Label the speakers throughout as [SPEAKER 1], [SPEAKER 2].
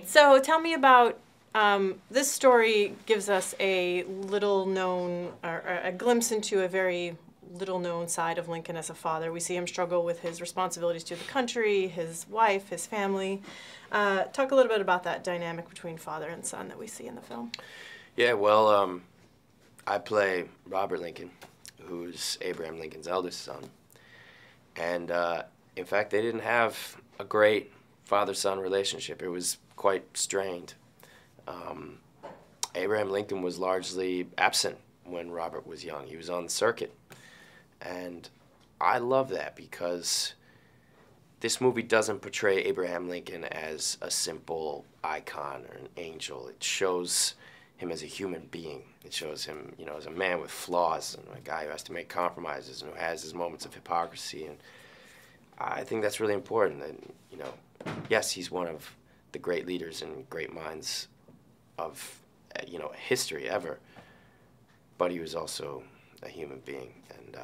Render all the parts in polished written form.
[SPEAKER 1] So tell me about, this story gives us a little known, or a glimpse into a very little known side of Lincoln as a father. We see him struggle with his responsibilities to the country, his wife, his family. Talk a little bit about that dynamic between father and son that we see in the film.
[SPEAKER 2] Yeah, well, I play Robert Lincoln, who's Abraham Lincoln's eldest son. And in fact, they didn't have a great father-son relationship. It was quite strained. Abraham Lincoln was largely absent when Robert was young. He was on the circuit. And I love that because this movie doesn't portray Abraham Lincoln as a simple icon or an angel. It shows him as a human being. It shows him, you know, as a man with flaws and a guy who has to make compromises and who has his moments of hypocrisy. And I think that's really important. And, you know, yes, he's one of the great leaders and great minds of, you know, history ever, but he was also a human being. And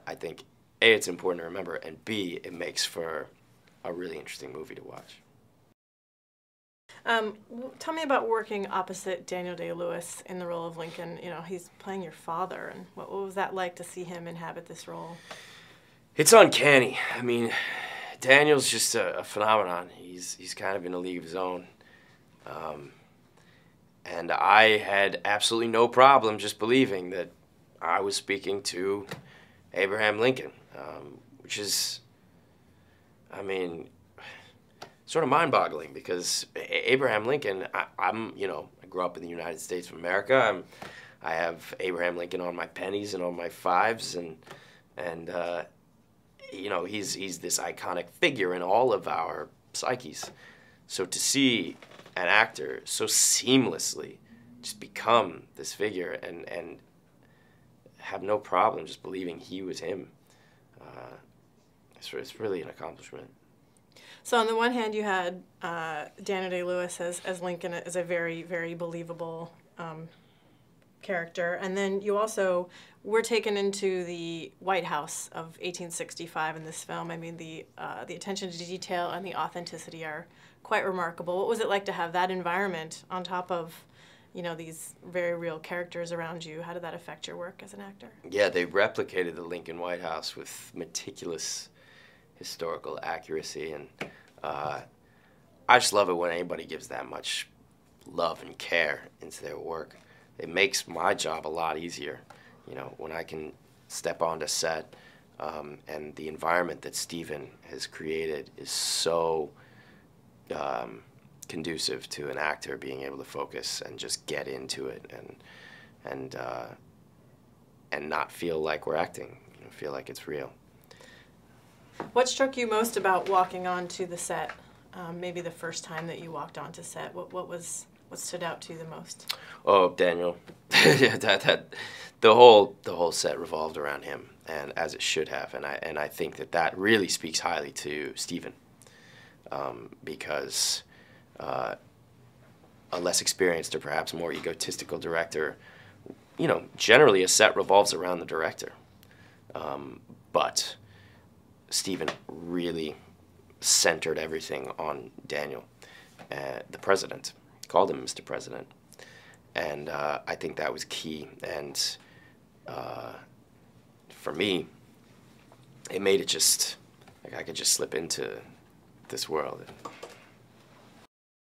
[SPEAKER 2] I think, A, it's important to remember, and B, it makes for a really interesting movie to watch.
[SPEAKER 1] Tell me about working opposite Daniel Day-Lewis in the role of Lincoln. You know, he's playing your father, and what was that like to see him inhabit this role?
[SPEAKER 2] It's uncanny. I mean, Daniel's just a phenomenon. He's kind of in a league of his own. And I had absolutely no problem just believing that I was speaking to Abraham Lincoln, which is, I mean, sort of mind-boggling because Abraham Lincoln, you know, I grew up in the United States of America. I have Abraham Lincoln on my pennies and on my fives, and you know, he's this iconic figure in all of our psyches. So to see an actor so seamlessly just become this figure and have no problem just believing he was him, it's really an accomplishment.
[SPEAKER 1] So on the one hand, you had Daniel Day-Lewis as Lincoln as a very, very believable character, and then you also were taken into the White House of 1865 in this film. I mean, the attention to detail and the authenticity are quite remarkable. What was it like to have that environment on top of, you know, these very real characters around you? How did that affect your work as an actor?
[SPEAKER 2] Yeah, they replicated the Lincoln White House with meticulous historical accuracy, and I just love it when anybody gives that much love and care into their work. It makes my job a lot easier, you know, when I can step onto set, and the environment that Steven has created is so conducive to an actor being able to focus and just get into it and not feel like we're acting, you know, feel like it's real.
[SPEAKER 1] What struck you most about walking onto the set? Maybe the first time that you walked onto set. What stood out to you the most?
[SPEAKER 2] Oh, Daniel. The whole set revolved around him, and as it should have. And I think that really speaks highly to Steven, because a less experienced or perhaps more egotistical director, you know, generally a set revolves around the director, but Steven really centered everything on Daniel, the president. Called him Mr. President, and I think that was key. And for me, it made it just like I could just slip into this world.